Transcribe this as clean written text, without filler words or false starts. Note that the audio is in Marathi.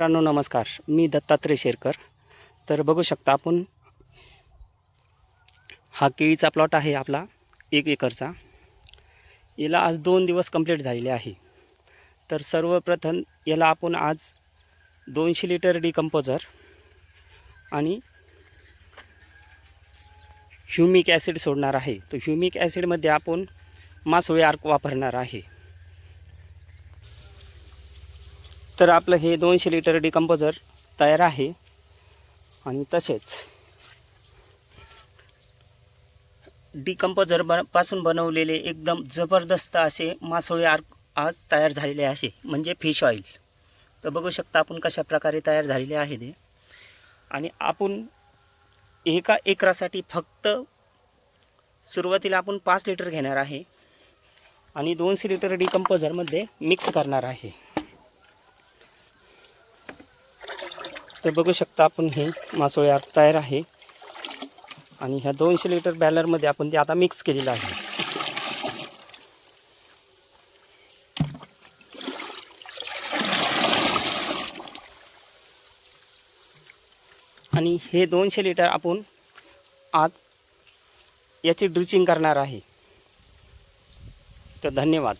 मित्रांनो नमस्कार, मी दत्तात्रय शेरकर. तर बघू शकता आपण हा केळीचा प्लॉट आहे आपला 1 एकरचा. याला आज 2 दिवस कंप्लीट झालेले आहे. तर सर्वप्रथम याला आपण आज 200 लिटर डिकम्पोजर आणि ह्युमिक ॲसिड सोडणार आहे. तो ह्युमिक ॲसिडमध्ये आपण मासोळी आर्क वापरणार आहे. तर आपलं हे 200 लिटर डिकम्पोजर तयार आहे. आणि तसेच डिकम्पोजर पासून बनवलेले एकदम जबरदस्त असे मासोळी आर्क आज तयार झालेले आहे, म्हणजे फिश ऑइल. तर बघू शकता आपण कशा प्रकारे तयार झालेले आहे ते. आणि आपण एका एकरासाठी फक्त सुरुवातीला आपण 5 लिटर घेणार आहे आणि 200 लिटर डिकम्पोजरमध्ये मिक्स करणार आहे. तर बघू शकता आपण हे मासोळी आर्क तयार आहे आणि ह्या 200 लिटर बॅलरमध्ये आपण ते आता मिक्स केलेलं आहे. आणि हे 200 लिटर आपण आज याची ड्रिचिंग करणार आहे. तर धन्यवाद.